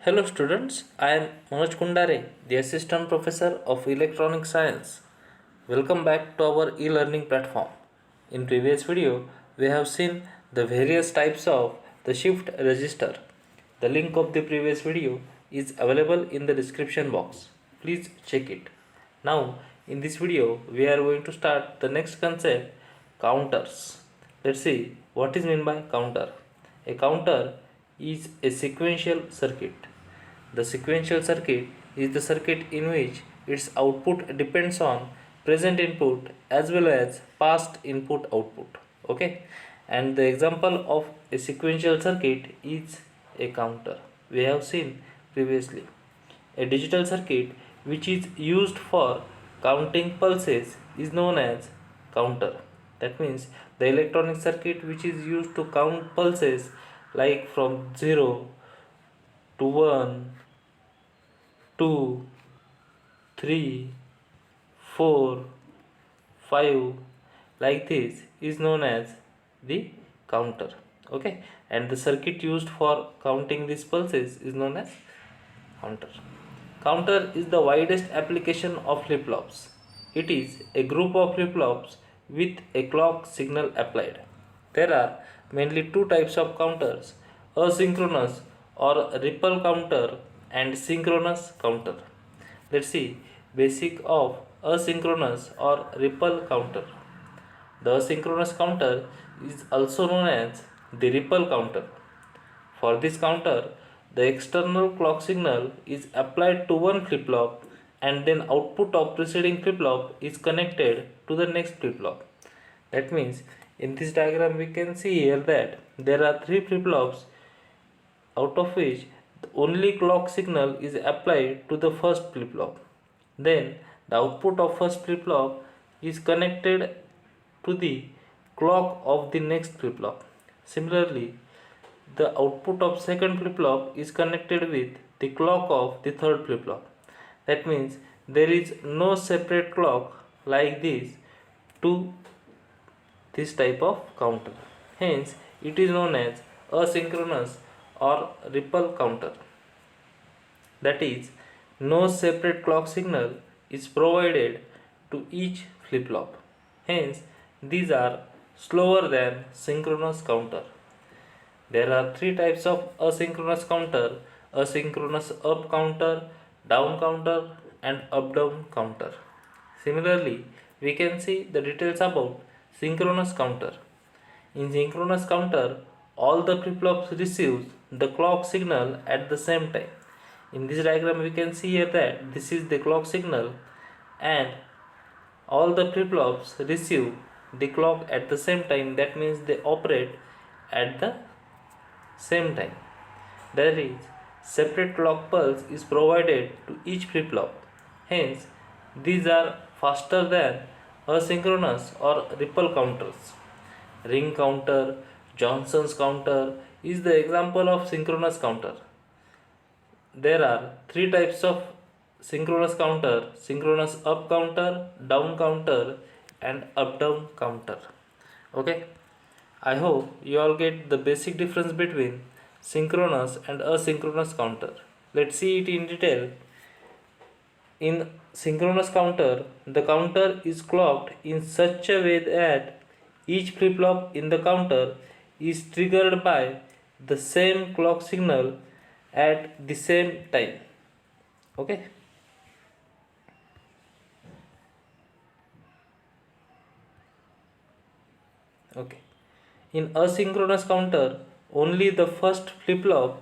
Hello students, I am Manoj Kundare, the Assistant Professor of Electronic Science. Welcome back to our e-learning platform. In previous video, we have seen the various types of the shift register. The link of the previous video is available in the description box. Please check it. Now, in this video, we are going to start the next concept, counters. Let's see what is meant by counter. A counter is a sequential circuit. The sequential circuit is the circuit in which its output depends on present input as well as past input output. Okay, and the example of a sequential circuit is a counter. We have seen previously a digital circuit which is used for counting pulses is known as counter. That means the electronic circuit which is used to count pulses like from 0 to 1, 2, 3, 4, 5, like this is known as the counter. Okay, and the circuit used for counting these pulses is known as counter. Counter is the widest application of flip-flops. It is a group of flip-flops with a clock signal applied. There are mainly two types of counters, asynchronous or ripple counter and synchronous counter. Let's see basic of asynchronous or ripple counter. The asynchronous counter is also known as the ripple counter. For this counter, the external clock signal is applied to one flip-flop and then output of preceding flip-flop is connected to the next flip-flop. That means in this diagram we can see here that there are three flip-flops out of which the only clock signal is applied to the first flip-flop. Then the output of first flip-flop is connected to the clock of the next flip-flop. Similarly, the output of second flip-flop is connected with the clock of the third flip-flop. That means there is no separate clock like this to this type of counter. Hence, it is known as asynchronous or ripple counter. That is, no separate clock signal is provided to each flip-flop. Hence, these are slower than synchronous counter. There are three types of asynchronous counter: asynchronous up counter, down counter, and up down counter. Similarly, we can see the details about synchronous counter. In synchronous counter, all the flip-flops receive the clock signal at the same time. In this diagram, we can see here that this is the clock signal and all the flip-flops receive the clock at the same time. That means they operate at the same time. There is separate clock pulse is provided to each flip-flop. Hence, these are faster than asynchronous or ripple counters. Ring counter, Johnson's counter is the example of synchronous counter. There are three types of synchronous counter: synchronous up counter, down counter, and up down counter. Okay, I hope you all get the basic difference between synchronous and asynchronous counter. Let's see it in detail. In synchronous counter, the counter is clocked in such a way that each flip-flop in the counter is triggered by the same clock signal at the same time. Okay. Okay. In asynchronous counter, only the first flip-flop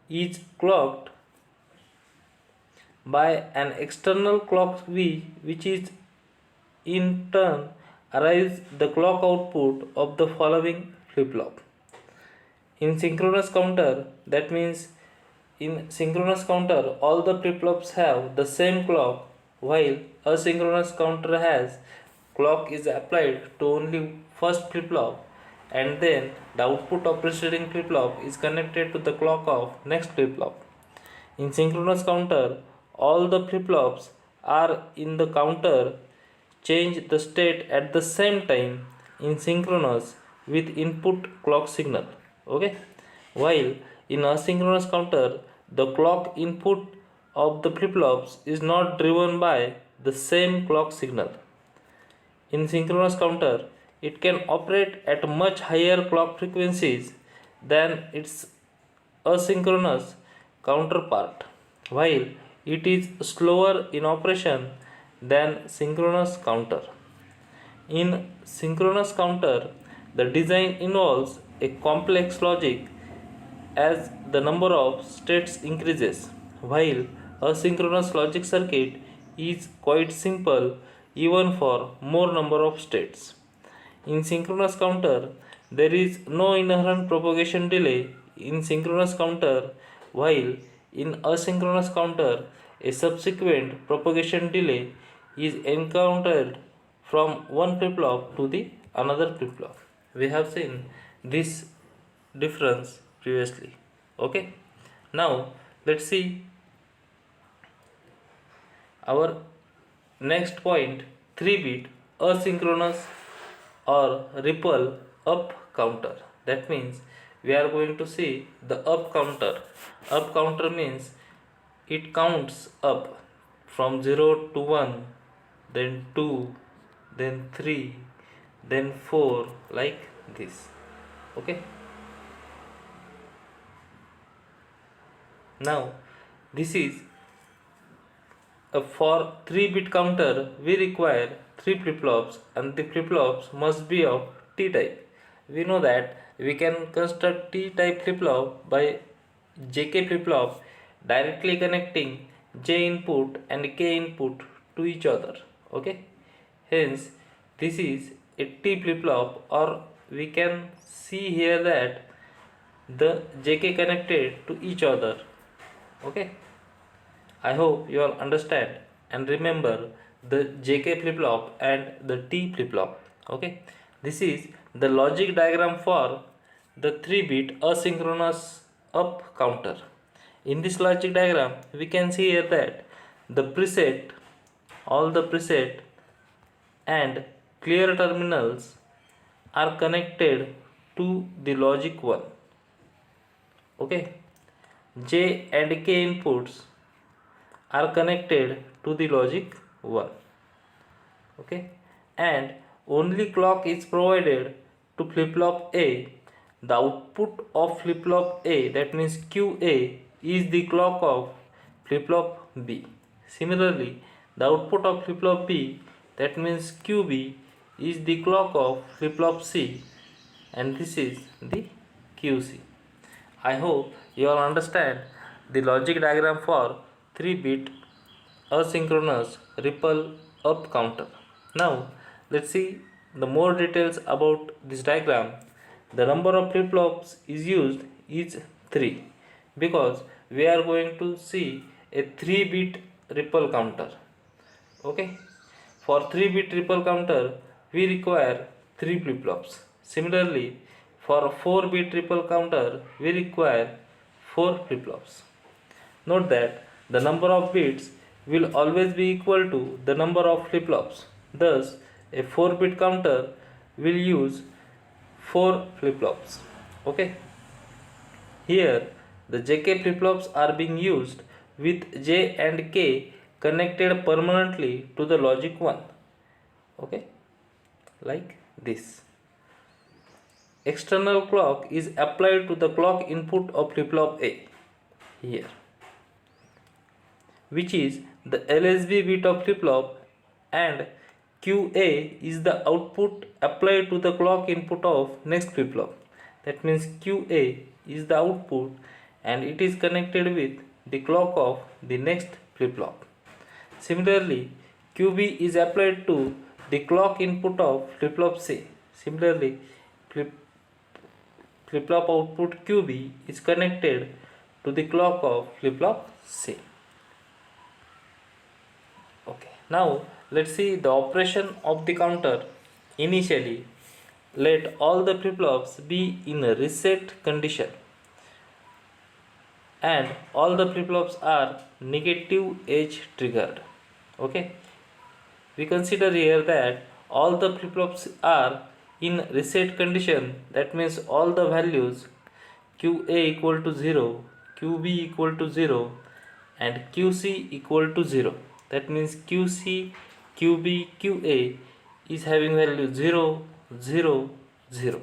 is clocked by an external clock which is in turn arrives the clock output of the following flip-flop. In synchronous counter, that means in synchronous counter all the flip-flops have the same clock, while asynchronous counter has clock is applied to only first flip-flop and then the output of preceding flip-flop is connected to the clock of next flip-flop. In synchronous counter, all the flip-flops are in the counter change the state at the same time in synchronous with input clock signal. Okay, while in asynchronous counter the clock input of the flip-flops is not driven by the same clock signal. In synchronous counter, it can operate at much higher clock frequencies than its asynchronous counterpart, while it is slower in operation than synchronous counter. In synchronous counter, the design involves a complex logic as the number of states increases, while a synchronous logic circuit is quite simple even for more number of states. In synchronous counter, there is no inherent propagation delay in synchronous counter, while in asynchronous counter, a subsequent propagation delay is encountered from one flip flop to the another flip flop. We have seen this difference previously. Okay, now let's see our next point, 3-bit asynchronous or ripple up counter. That means we are going to see the up counter. Up counter means it counts up from 0 to 1, then 2, then 3, then 4, like this. Okay, now this is for 3-bit counter we require 3 flip-flops and the flip-flops must be of T-type. We know that we can construct T-type flip-flop by JK flip-flop directly connecting J input and K input to each other. Okay, hence this is a T flip-flop, or we can see here that the JK connected to each other. Okay, I hope you all understand and remember the JK flip-flop and the T flip-flop. Okay, this is the logic diagram for the 3-bit asynchronous up counter. In this logic diagram, we can see here that the preset, all the preset and clear terminals are connected to the logic 1. Okay, J and K inputs are connected to the logic 1. Okay, and only clock is provided to flip flop A. The output of flip flop A, that means QA, is the clock of flip flop B. Similarly, the output of flip flop B, that means QB, is the clock of flip flop C, and this is the QC. I hope you all understand the logic diagram for 3-bit asynchronous ripple up counter. Now let's see the more details about this diagram. The number of flip flops is used is 3 because we are going to see a 3-bit ripple counter. Okay, for 3-bit ripple counter we require 3 flip flops. Similarly, for a 4-bit ripple counter we require 4 flip flops. Note that the number of bits will always be equal to the number of flip flops. Thus, a 4-bit counter will use 4 flip flops. Okay. Here, the JK flip flops are being used with J and K connected permanently to the logic 1. Okay, like this. External clock is applied to the clock input of flip flop A here, which is the LSB bit of flip flop, and QA is the output applied to the clock input of next flip flop. That means QA is the output and it is connected with the clock of the next flip flop. Similarly, QB is applied to the clock input of flip flop C. Similarly, flip flop output QB is connected to the clock of flip flop C. Okay, now let's see the operation of the counter. Initially, let all the flip flops be in a reset condition and all the flip flops are negative edge triggered. Okay, we consider here that all the flip flops are in reset condition. That means all the values QA equal to 0, QB equal to 0 and QC equal to 0. That means QC, QB, QA is having value 0, 0, 0.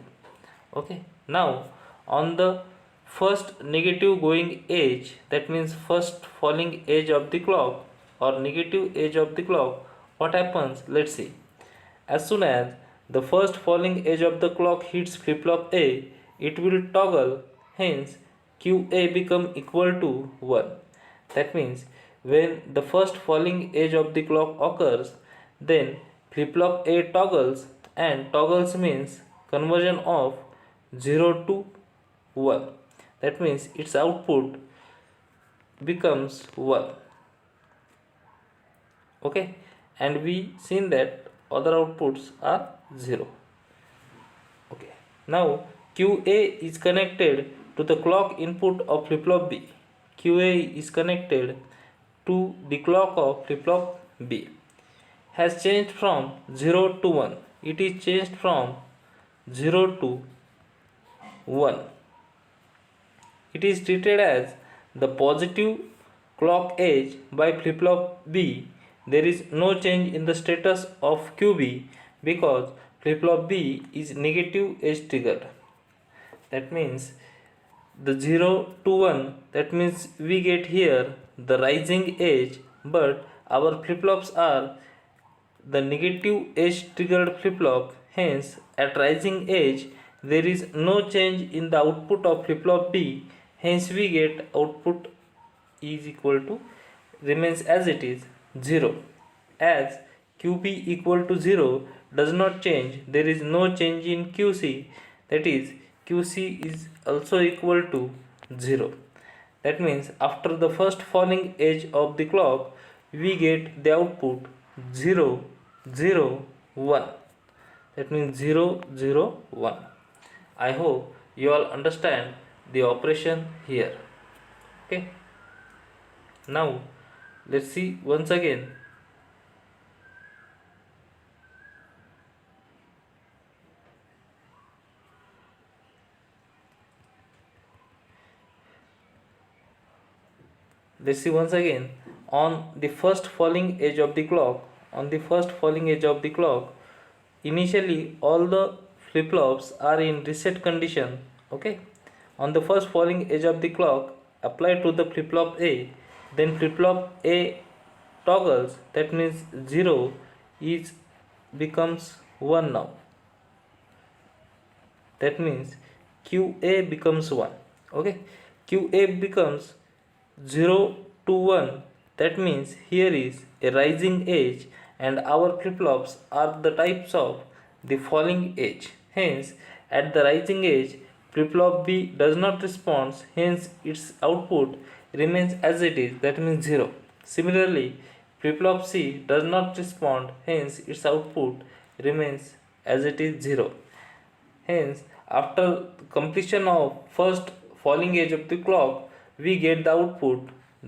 Okay, now on the first negative going edge, that means first falling edge of the clock or negative edge of the clock, what happens? Let's see. As soon as the first falling edge of the clock hits flip-flop A, it will toggle, hence QA become equal to 1. That means when the first falling edge of the clock occurs, then flip-flop A toggles, and toggles means conversion of 0 to 1. That means its output becomes 1. Okay, and we seen that other outputs are 0. Okay, now QA is connected to the clock input of flip-flop B. QA is connected to the clock of flip-flop B. Has changed from 0 to 1. It is changed from 0 to 1. It is treated as the positive clock edge by flip-flop B. There is no change in the status of QB because flip-flop B is negative edge triggered. That means the 0 to 1, that means we get here the rising edge, but our flip-flops are the negative edge triggered flip-flop, hence at rising edge there is no change in the output of flip-flop B, hence we get output is equal to remains as it is 0. As QB equal to 0 does not change, there is no change in QC, that is QC is also equal to 0. That means after the first falling edge of the clock we get the output 0, 0, 1. That means 0, 0, 1. I hope you all understand the operation here. Okay. Now let's see once again. Let's see once again. On the first falling edge of the clock, initially all the flip-flops are in reset condition. Okay, on the first falling edge of the clock, apply to the flip-flop A, then flip-flop A toggles, that means 0 is becomes 1 now. That means QA becomes 1. Okay, QA becomes 0 to 1. That means here is a rising edge and our flip-flops are the types of the falling edge. Hence at the rising edge flip-flop B does not respond, hence its output remains as it is, that means 0. Similarly flip-flop C does not respond, hence its output remains as it is 0. Hence after completion of first falling edge of the clock we get the output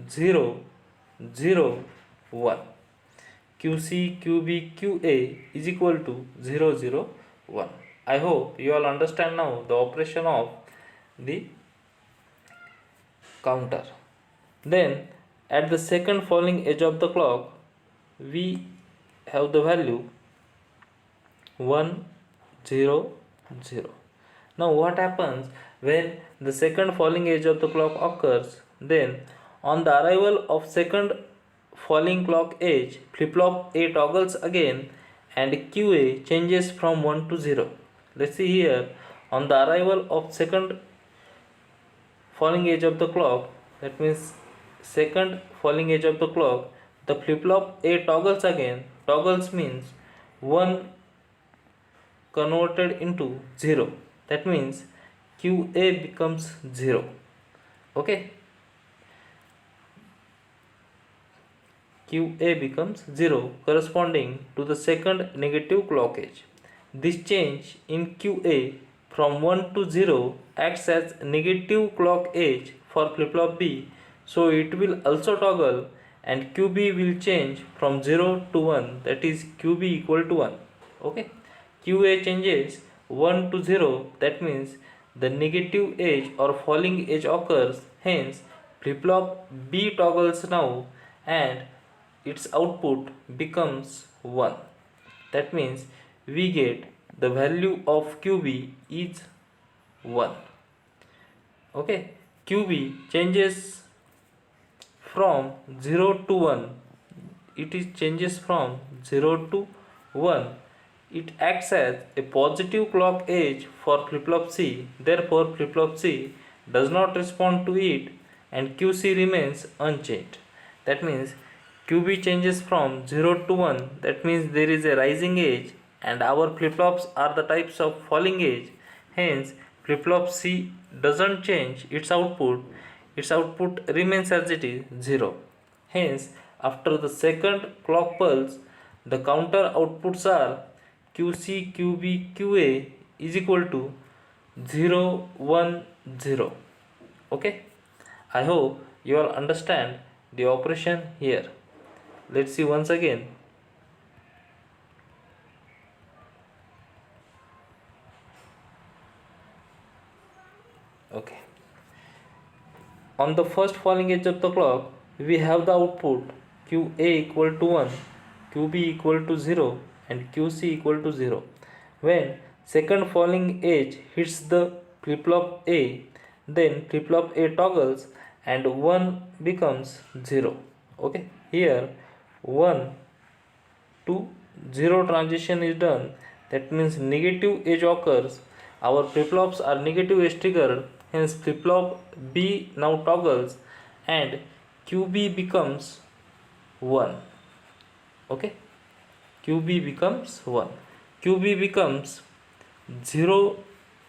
0, 0, 1. QC, QB, QA is equal to 0, 0, 1. I hope you all understand now the operation of the counter. Then at the second falling edge of the clock we have the value 1, 0, 0. Now what happens when the second falling edge of the clock occurs? Then on the arrival of second falling clock edge, flip-flop A toggles again and QA changes from 1 to 0. Let's see here, on the arrival of second falling edge of the clock, that means second falling edge of the clock, the flip-flop A toggles again. Toggles means 1 converted into 0. That means QA becomes 0. Okay, QA becomes 0 corresponding to the second negative clock edge. This change in QA from 1 to 0 acts as negative clock edge for flip-flop B, so it will also toggle and QB will change from 0 to 1, that is QB equal to 1. Okay, QA changes 1 to 0, that means the negative edge or falling edge occurs, hence flip flop B toggles now and its output becomes 1. That means we get the value of QB is 1. Okay, QB changes from 0 to 1. It is changes from 0 to 1. It acts as a positive clock edge for flip flop C. Therefore, flip flop C does not respond to it and QC remains unchanged. That means QB changes from 0 to 1. That means there is a rising edge and our flip flops are the types of falling edge. Hence, flip flop C doesn't change its output. Its output remains as it is 0. Hence, after the second clock pulse, the counter outputs are QC, QB, QA is equal to 0, 1, 0. Okay, I hope you all understand the operation here. Let's see once again. Okay. On the first falling edge of the clock, we have the output QA equal to 1, QB equal to 0 and QC equal to 0. When second falling edge hits the flip-flop A, then flip-flop A toggles and 1 becomes 0. Okay, here 1 to 0 transition is done. That means negative edge occurs. Our flip-flops are negative edge triggered. Hence flip-flop B now toggles and QB becomes 1. Okay, QB becomes 1. QB becomes 0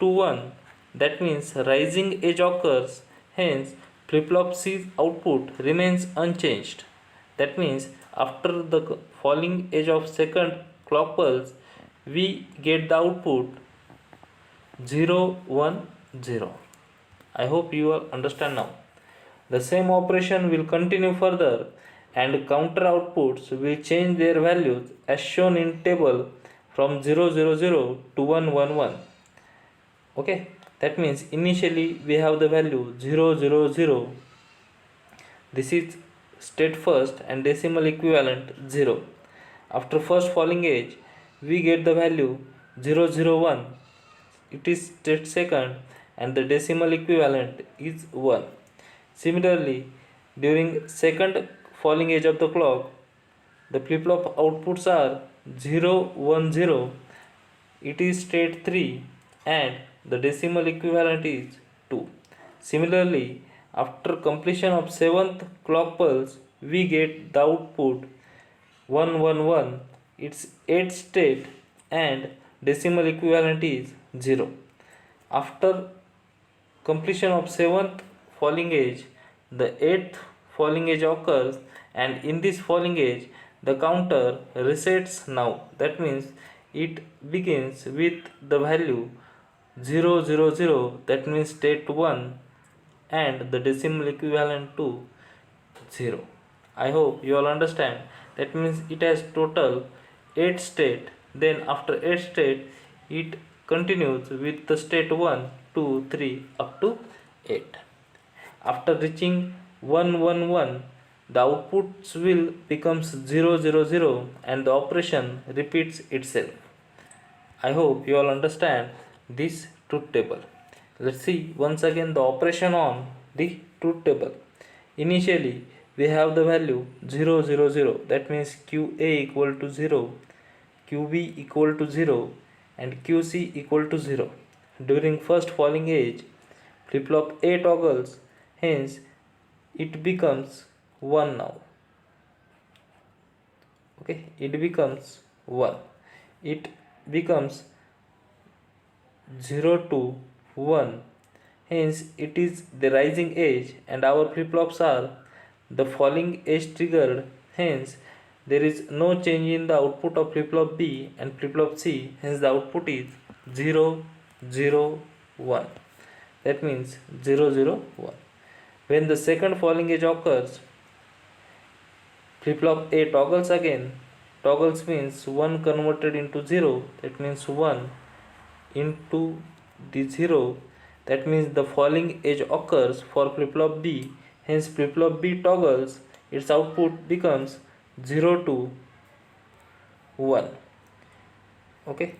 to 1. That means rising edge occurs. Hence flip-flop C's output remains unchanged. That means after the falling edge of second clock pulse, we get the output 0, 1, 0. I hope you all understand now. The same operation will continue further and counter outputs will change their values as shown in table from 0, 0, 0 to 1, 1, 1. Okay, that means initially we have the value 0, 0, 0. This is state first and decimal equivalent 0. After first falling edge, we get the value 0, 0, 1. It is state second and the decimal equivalent is 1. Similarly, during second falling edge of the clock, the flip-flop outputs are 0, 1, 0. It is state 3 and the decimal equivalent is 2. Similarly, after completion of 7th clock pulse, we get the output 1, 1, 1. Its 8th state and decimal equivalent is 0. After completion of 7th falling edge, the 8th falling edge occurs and in this falling edge the counter resets now. That means it begins with the value 0, 0, 0, that means state 1 and the decimal equivalent to 0. I hope you all understand. That means it has total 8 state. Then after 8 state it continues with the state 1, 2, 3 up to 8. After reaching 1, 1, 1, the outputs will becomes 0, 0, 0 and the operation repeats itself. I hope you all understand this truth table. Let's see once again the operation on the truth table. Initially we have the value 0, 0, 0. That means QA equal to 0, QB equal to 0 and QC equal to 0. During first falling edge, flip-flop A toggles, hence it becomes 1 now. Okay, it becomes 1. It becomes 0 to 1. Hence it is the rising edge and our flip-flops are the falling edge triggered. Hence there is no change in the output of flip-flop B and flip-flop C. Hence the output is 0, 0, 1. That means 0, 0, 1. When the second falling edge occurs, flip-flop A toggles again. Toggles means 1 converted into 0. That means 1 into the 0. That means the falling edge occurs for flip-flop B. Hence flip-flop B toggles, its output becomes 0 to 1. Okay,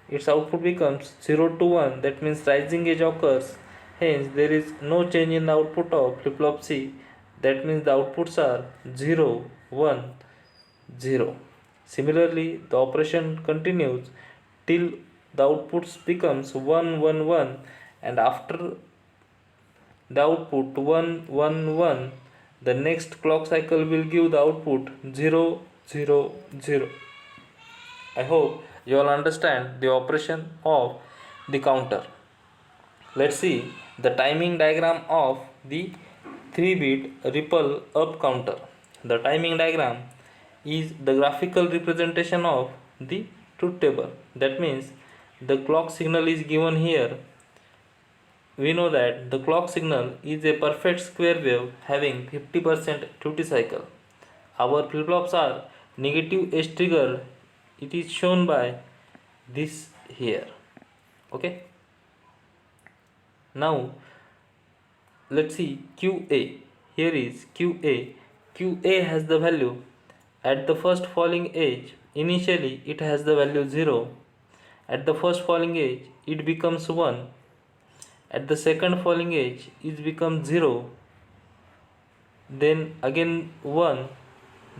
its output becomes 0 to 1, that means rising edge occurs. Hence there is no change in the output of flip-flop C, that means the outputs are 0, 1, 0. Similarly, the operation continues till the outputs becomes 1, 1, 1, and after the output 1, 1, 1, the next clock cycle will give the output 0, 0, 0. I hope you all understand the operation of the counter. Let's see the timing diagram of the 3-bit ripple up counter. The timing diagram is the graphical representation of the truth table. That means the clock signal is given here. We know that the clock signal is a perfect square wave having 50% duty cycle. Our flip-flops are negative edge triggered. It is shown by this here. Okay. Now let's see QA. Here is QA. QA has the value at the first falling edge. Initially it has the value 0. At the first falling edge it becomes 1. At the second falling edge it becomes 0. Then again 1,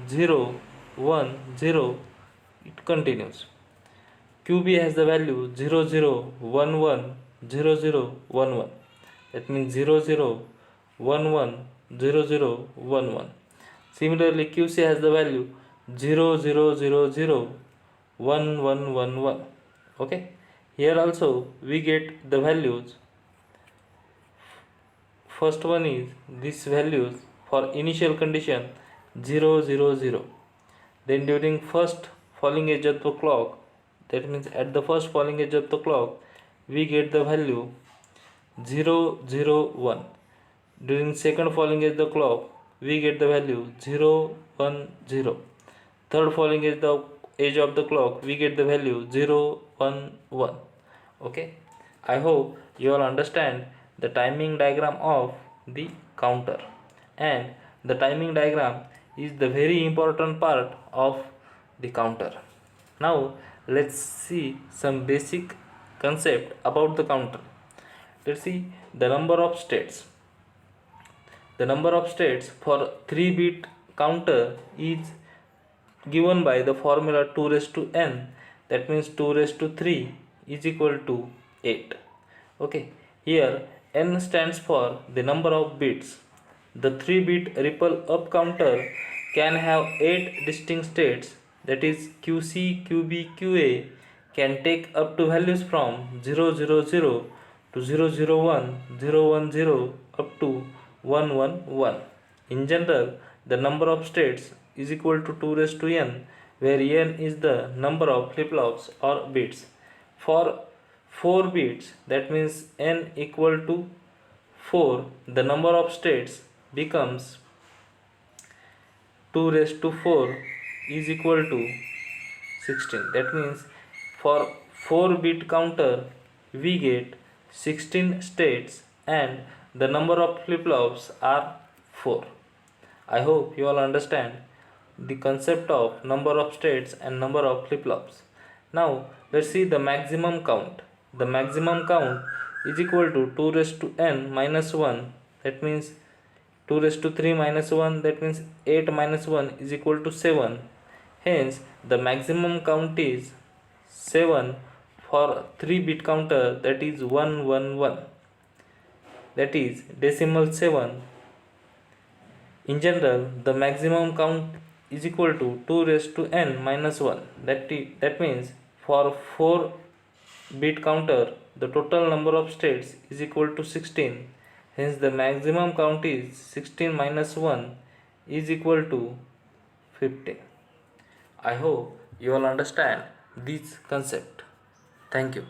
0, 1, 0. It continues. QB has the value 0, 0, 1, 1, 0, 0, 1, 1. That means 0, 0, 1, 1, 0, 0, 1, 1. Similarly, QC has the value 0, 0, 0, 0, 1, 1, 1, 1. Okay. Here also we get the values. First one is these values for initial condition 0, 0, 0. Then during first falling edge of the clock, that means at the first falling edge of the clock, we get the value 0, 0, 1. During second falling edge of the clock, we get the value 0, 1, 0. Third falling edge of the clock, we get the value 0, 1, 1. Okay. I hope you all understand the timing diagram of the counter, and the timing diagram is the very important part of the counter. Now let's see some basic concept about the counter. Let's see the number of states. The number of states for 3-bit counter is given by the formula 2 raised to n, that means 2 raised to 3 is equal to 8. Okay, here n stands for the number of bits. The 3-bit ripple up counter can have 8 distinct states, that is QC, QB, QA can take up to values from 0, 0, 0 to 0, 0, 1, 0, 1, 0 up to 1, 1, 1. In general, the number of states is equal to 2 raised to n, where n is the number of flip-flops or bits. For 4 bits, that means n equal to 4, the number of states becomes 2 raised to 4 is equal to 16. That means for 4-bit counter we get 16 states and the number of flip-flops are 4. I hope you all understand the concept of number of states and number of flip-flops. Now let's see the maximum count. The maximum count is equal to 2 raised to n minus 1. That means 2 raised to 3 minus 1, that means 8 minus 1 is equal to 7. Hence the maximum count is 7 for 3-bit counter, that is 111. That is decimal 7. In general, the maximum count is equal to 2 raised to n minus 1. That means for 4-bit counter, the total number of states is equal to 16. Hence the maximum count is 16 minus 1 is equal to 15. I hope you all understand this concept. Thank you.